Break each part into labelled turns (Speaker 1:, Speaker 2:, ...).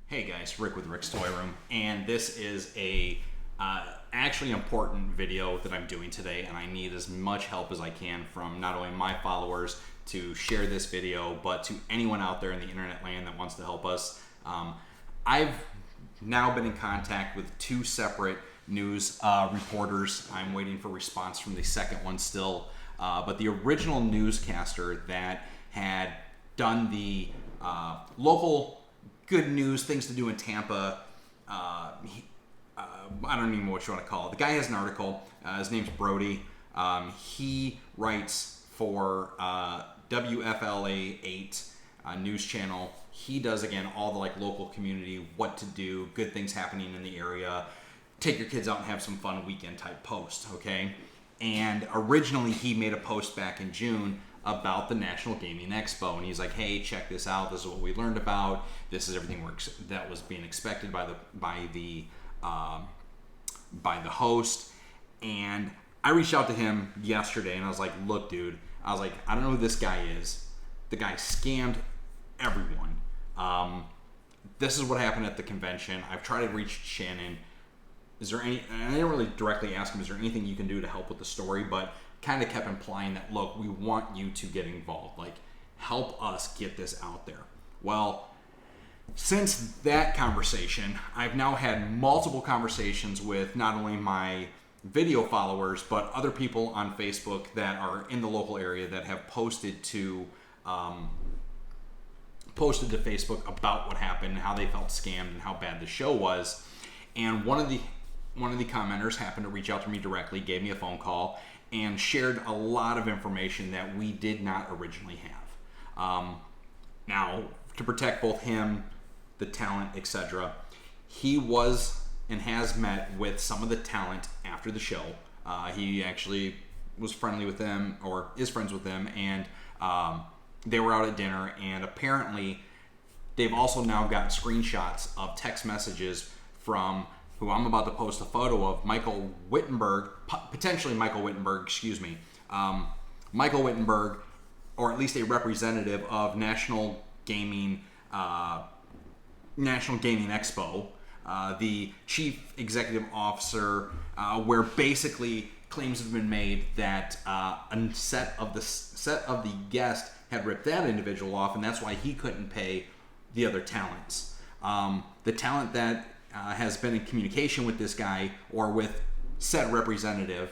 Speaker 1: Hey guys, Rick with Rick's Toy Room, and this is a actually important video that I'm doing today, and I need as much help as I can from not only my followers to share this video, but to anyone out there in the internet land that wants to help us. I've now been in contact with two separate news reporters. I'm waiting for response from the second one still, but the original newscaster that had done the local good news, things to do in Tampa. I don't even know what you want to call it. The guy has an article. His name's Brody. He writes for WFLA 8 news channel. He does, again, all the local community, what to do, good things happening in the area, take your kids out and have some fun weekend type post, okay? And originally he made a post back in June about the National Gaming Expo, and he's like, hey, check this out, this is what we learned about, this is everything that was being expected by the host. And I reached out to him yesterday and I was like, look dude, I don't know who this guy is. The guy scammed everyone. This is what happened at the convention. I've tried to reach Shannon. Is there any, and I didn't really directly ask him, is there anything you can do to help with the story, but kind of kept implying that, look, we want you to get involved, help us get this out there. Well, since that conversation, I've now had multiple conversations with not only my video followers, but other people on Facebook that are in the local area that have posted to Facebook about what happened, how they felt scammed, and how bad the show was. And one of the commenters happened to reach out to me directly, gave me a phone call, and shared a lot of information that we did not originally have. Now, to protect both him, the talent, etc., he was and has met with some of the talent after the show. He actually was friendly with them, or is friends with them, and they were out at dinner, and apparently they've also now got screenshots of text messages from who I'm about to post a photo of, Michael Wittenberg, potentially Michael Wittenberg, Michael Wittenberg, or at least a representative of National Gaming Expo, the chief executive officer, where basically claims have been made that a set of the guest had ripped that individual off, and that's why he couldn't pay the other talents. The talent that has been in communication with this guy, or with said representative,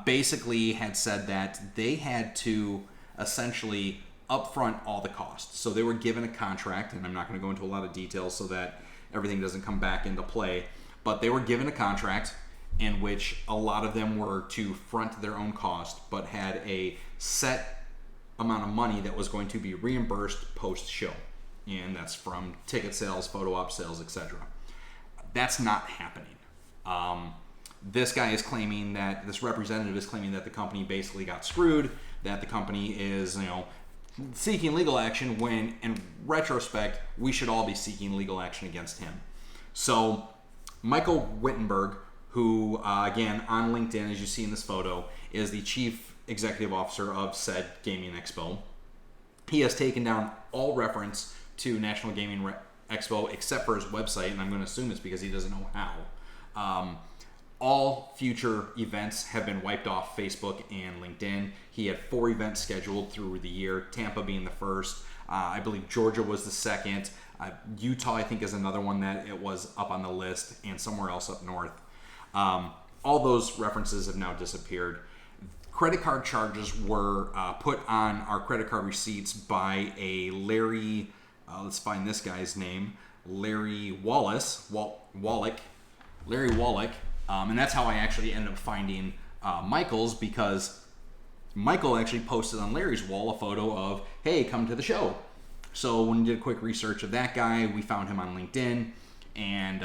Speaker 1: basically had said that they had to essentially upfront all the costs. So they were given a contract, and I'm not going to go into a lot of details so that everything doesn't come back into play, but they were given a contract in which a lot of them were to front their own cost, but had a set amount of money that was going to be reimbursed post-show. And that's from ticket sales, photo op sales, etc. That's not happening. This guy is claiming that, this representative is claiming that the company basically got screwed, that the company is, seeking legal action, when in retrospect, we should all be seeking legal action against him. So Michael Wittenberg, who, again, on LinkedIn, as you see in this photo, is the chief executive officer of said Gaming Expo. He has taken down all reference to National Gaming Expo except for his website, and I'm going to assume it's because he doesn't know how. All future events have been wiped off Facebook and LinkedIn. He had 4 events scheduled through the year, Tampa being the first. I believe Georgia was the second. Utah, I think, is another one that it was up on the list, and somewhere else up north. All those references have now disappeared. Credit card charges were put on our credit card receipts by a Larry, let's find this guy's name, Larry Wallach, and that's how I actually ended up finding Michael's, because Michael actually posted on Larry's wall a photo of, hey, come to the show. So when we did a quick research of that guy, we found him on LinkedIn, and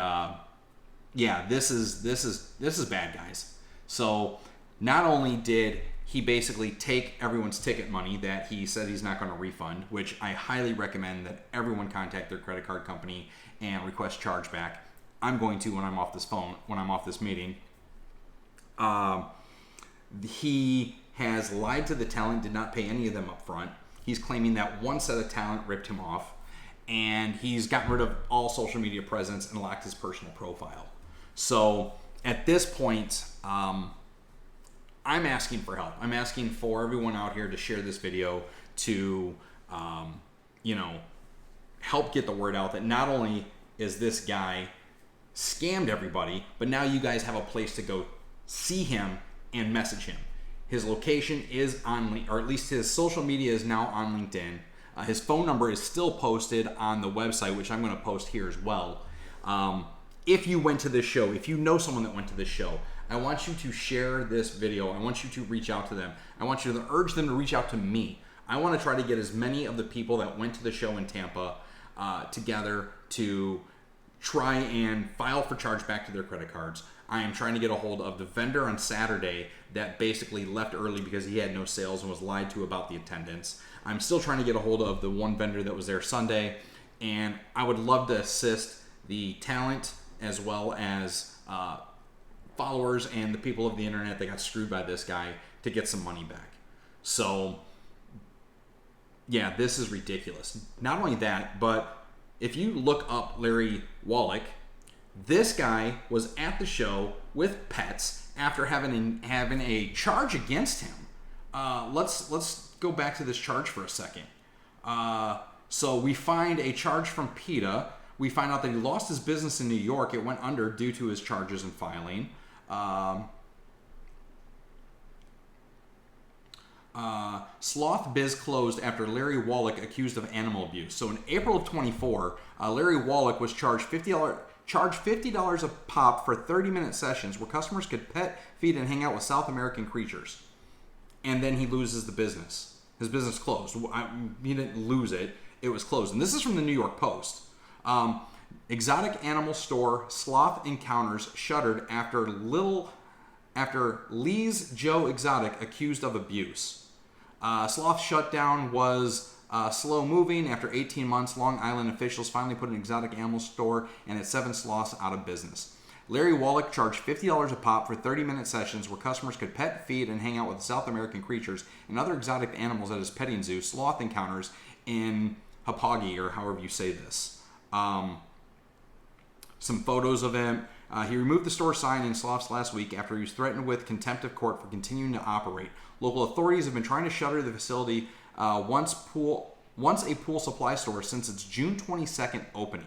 Speaker 1: yeah, this is bad, guys. So not only did he basically take everyone's ticket money that he said he's not going to refund, which I highly recommend that everyone contact their credit card company and request chargeback. I'm going to when I'm off this meeting. He has lied to the talent, did not pay any of them up front. He's claiming that one set of talent ripped him off, and he's gotten rid of all social media presence and locked his personal profile. So at this point, I'm asking for help. I'm asking for everyone out here to share this video to, help get the word out that not only is this guy scammed everybody, but now you guys have a place to go see him and message him. His location is on, or at least his social media is now on LinkedIn. His phone number is still posted on the website, which I'm going to post here as well. If you went to this show, if you know someone that went to this show, I want you to share this video. I want you to reach out to them. I want you to urge them to reach out to me. I want to try to get as many of the people that went to the show in Tampa together to try and file for chargeback to their credit cards. I am trying to get a hold of the vendor on Saturday that basically left early because he had no sales and was lied to about the attendance. I'm still trying to get a hold of the one vendor that was there Sunday, and I would love to assist the talent as well as followers and the people of the internet that got screwed by this guy to get some money back. So, yeah, this is ridiculous. Not only that, but if you look up Larry Wallach, this guy was at the show with pets after having a charge against him. Let's go back to this charge for a second. So we find a charge from PETA. We find out that he lost his business in New York. It went under due to his charges and filing. Sloth Biz closed after Larry Wallach accused of animal abuse. So in April of 24, Larry Wallach was charged $50 a pop for 30-minute sessions where customers could pet, feed, and hang out with South American creatures. And then he loses the business. His business closed. He didn't lose it. It was closed. And this is from the New York Post. Exotic animal store Sloth Encounters shuttered after Lee's Joe Exotic accused of abuse. Sloth shutdown was slow moving. After 18 months, Long Island officials finally put an exotic animal store and its 7 sloths out of business. Larry Wallach charged $50 a pop for 30-minute sessions where customers could pet, feed, and hang out with South American creatures and other exotic animals at his petting zoo, Sloth Encounters, in Hapagi, or however you say this. Some photos of him. He removed the store sign in Sloths last week after he was threatened with contempt of court for continuing to operate. Local authorities have been trying to shutter the facility once a pool supply store since its June 22nd opening.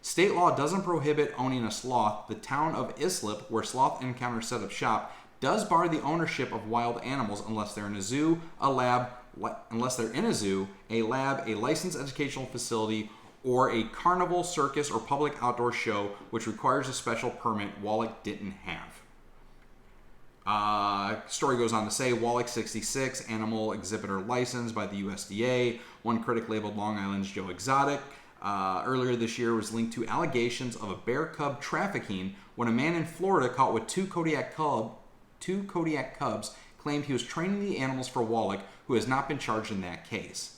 Speaker 1: State law doesn't prohibit owning a sloth. The town of Islip, where Sloth Encounters set up shop, does bar the ownership of wild animals unless they're in a zoo, a lab, a licensed educational facility, or a carnival, circus, or public outdoor show, which requires a special permit Wallach didn't have. Story goes on to say, Wallach 66, animal exhibitor licensed by the USDA. One critic labeled Long Island's Joe Exotic. Earlier this year was linked to allegations of a bear cub trafficking when a man in Florida caught with two Kodiak cubs claimed he was training the animals for Wallach, who has not been charged in that case.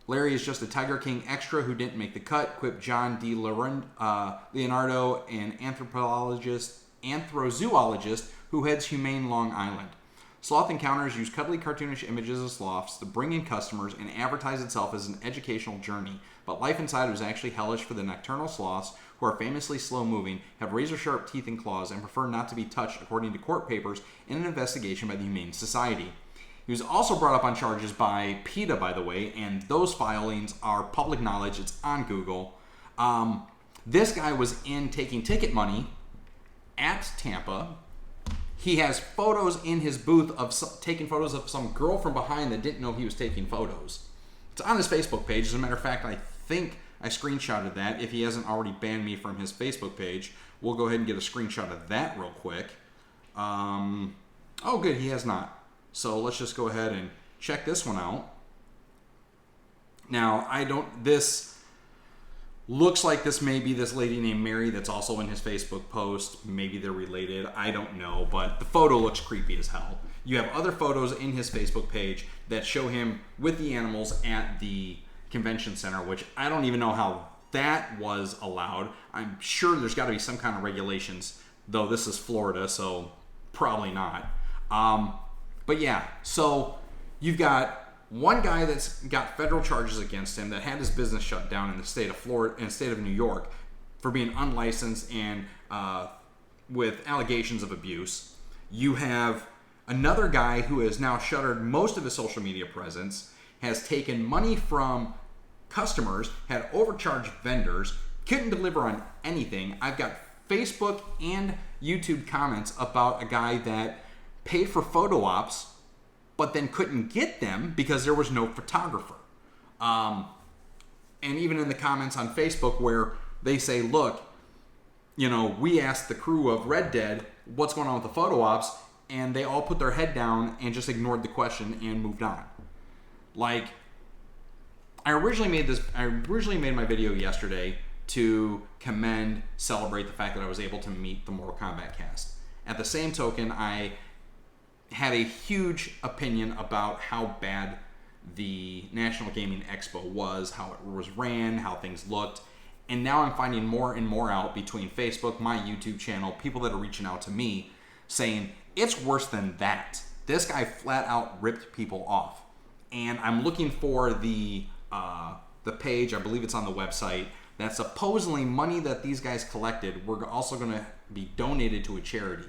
Speaker 1: Larry is just a Tiger King extra who didn't make the cut, quipped John D. Leonardo, an anthrozoologist who heads Humane Long Island. Sloth Encounters use cuddly cartoonish images of sloths to bring in customers and advertise itself as an educational journey, but life inside was actually hellish for the nocturnal sloths, who are famously slow-moving, have razor-sharp teeth and claws, and prefer not to be touched, according to court papers in an investigation by the Humane Society. He was also brought up on charges by PETA, by the way, and those filings are public knowledge. It's on Google. This guy was in taking ticket money at Tampa. He has photos in his booth of taking photos of some girl from behind that didn't know he was taking photos. It's on his Facebook page. As a matter of fact, I think I screenshotted that. If he hasn't already banned me from his Facebook page, we'll go ahead and get a screenshot of that real quick. Oh, good. He has not. So let's just go ahead and check this one out. Now, this looks like this may be this lady named Mary that's also in his Facebook post. Maybe they're related. I don't know, but the photo looks creepy as hell. You have other photos in his Facebook page that show him with the animals at the convention center, which I don't even know how that was allowed. I'm sure there's got to be some kind of regulations, though this is Florida, so probably not. But yeah, so you've got One guy that's got federal charges against him that had his business shut down in the state of Florida and state of New York for being unlicensed and with allegations of abuse. You have another guy who has now shuttered most of his social media presence, has taken money from customers, had overcharged vendors, couldn't deliver on anything. I've got Facebook and YouTube comments about a guy that paid for photo ops but then couldn't get them because there was no photographer. And even in the comments on Facebook where they say, look, we asked the crew of Red Dead what's going on with the photo ops, and they all put their head down and just ignored the question and moved on. Like, I originally made my video yesterday to celebrate the fact that I was able to meet the Mortal Kombat cast. At the same token, I had a huge opinion about how bad the National Gaming Expo was, how it was ran, how things looked. And now I'm finding more and more out between Facebook, my YouTube channel, people that are reaching out to me saying, it's worse than that. This guy flat out ripped people off. And I'm looking for the page, I believe it's on the website, that supposedly money that these guys collected were also going to be donated to a charity.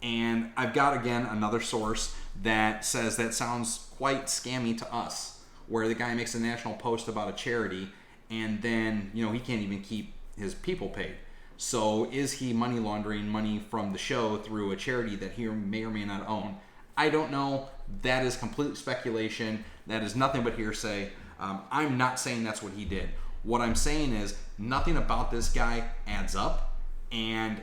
Speaker 1: And I've got, again, another source that says that sounds quite scammy to us, where the guy makes a national post about a charity, and then, he can't even keep his people paid. So is he money laundering money from the show through a charity that he may or may not own? I don't know. That is complete speculation. That is nothing but hearsay. I'm not saying that's what he did. What I'm saying is nothing about this guy adds up, and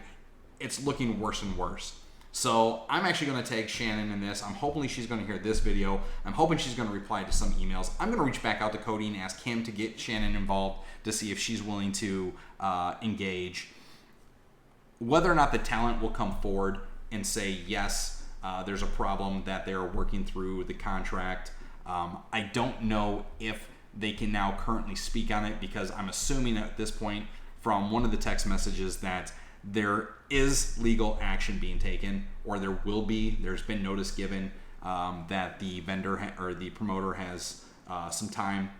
Speaker 1: it's looking worse and worse. So I'm actually going to tag Shannon in this. I'm hoping she's going to hear this video. I'm hoping she's going to reply to some emails. I'm going to reach back out to Cody and ask him to get Shannon involved to see if she's willing to engage. Whether or not the talent will come forward and say, yes, there's a problem that they're working through the contract. I don't know if they can now currently speak on it, because I'm assuming at this point from one of the text messages that there is legal action being taken, or there will be. There's been notice given that the vendor or the promoter has some time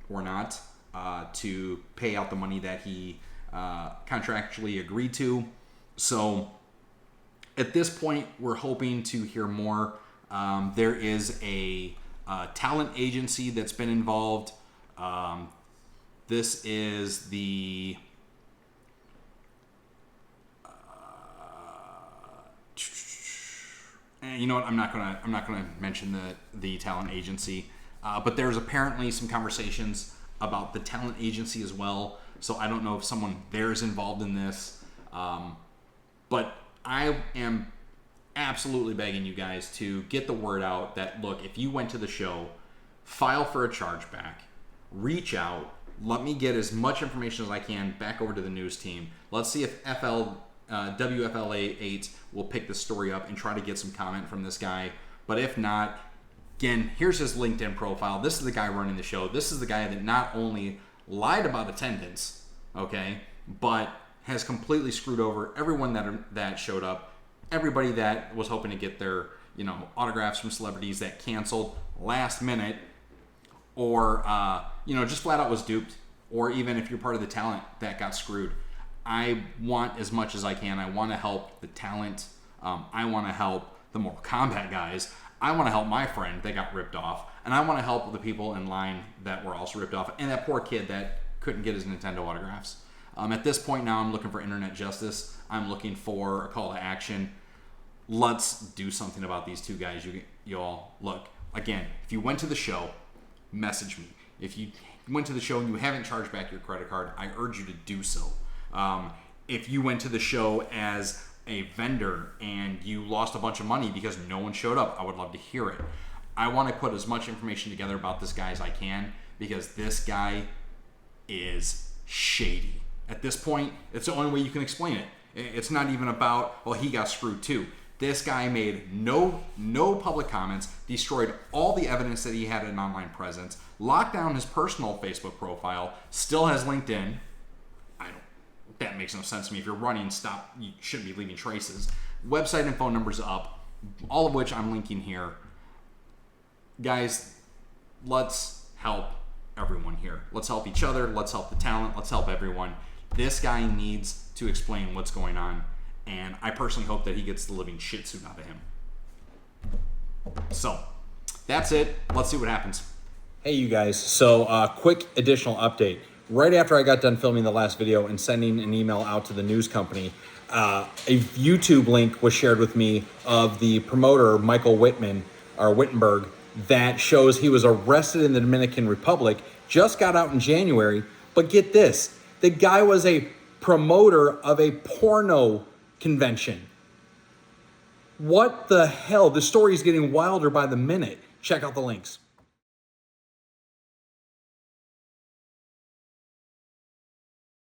Speaker 1: or not to pay out the money that he contractually agreed to. So at this point, we're hoping to hear more. There is a talent agency that's been involved. This is the you know what? I'm not gonna mention the talent agency, but there's apparently some conversations about the talent agency as well. So I don't know if someone there is involved in this, but I am absolutely begging you guys to get the word out that, look, if you went to the show, file for a chargeback, reach out, let me get as much information as I can back over to the news team. Let's see if WFLA 8 will pick this story up and try to get some comment from this guy. But if not, again, here's his LinkedIn profile. This is the guy running the show. This is the guy that not only lied about attendance, okay, but has completely screwed over everyone that showed up. Everybody that was hoping to get their, autographs from celebrities that canceled last minute, or just flat out was duped, or even if you're part of the talent that got screwed. I want as much as I can. I want to help the talent. I want to help the Mortal Kombat guys. I want to help my friend that got ripped off, and I want to help the people in line that were also ripped off, and that poor kid that couldn't get his Nintendo autographs. At this point now, I'm looking for internet justice. I'm looking for a call to action. Let's do something about these two guys. You all, look, again, if you went to the show, message me. If you went to the show and you haven't charged back your credit card, I urge you to do so. If you went to the show as a vendor and you lost a bunch of money because no one showed up, I would love to hear it. I want to put as much information together about this guy as I can, because this guy is shady. At this point, it's the only way you can explain it. It's not even about, well, he got screwed too. This guy made no public comments, destroyed all the evidence that he had an online presence, locked down his personal Facebook profile, still has LinkedIn. That makes no sense to me. If you're running, stop. You shouldn't be leaving traces. Website and phone numbers up, all of which I'm linking here. Guys, let's help everyone here. Let's help each other. Let's help the talent. Let's help everyone. This guy needs to explain what's going on, and I personally hope that he gets the living shit suit out of him. So, that's it. Let's see what happens. Hey, you guys. So, quick additional update. Right after I got done filming the last video and sending an email out to the news company, a YouTube link was shared with me of the promoter, Michael Wittenberg, that shows he was arrested in the Dominican Republic, just got out in January, but get this, the guy was a promoter of a porno convention. What the hell? The story is getting wilder by the minute. Check out the links.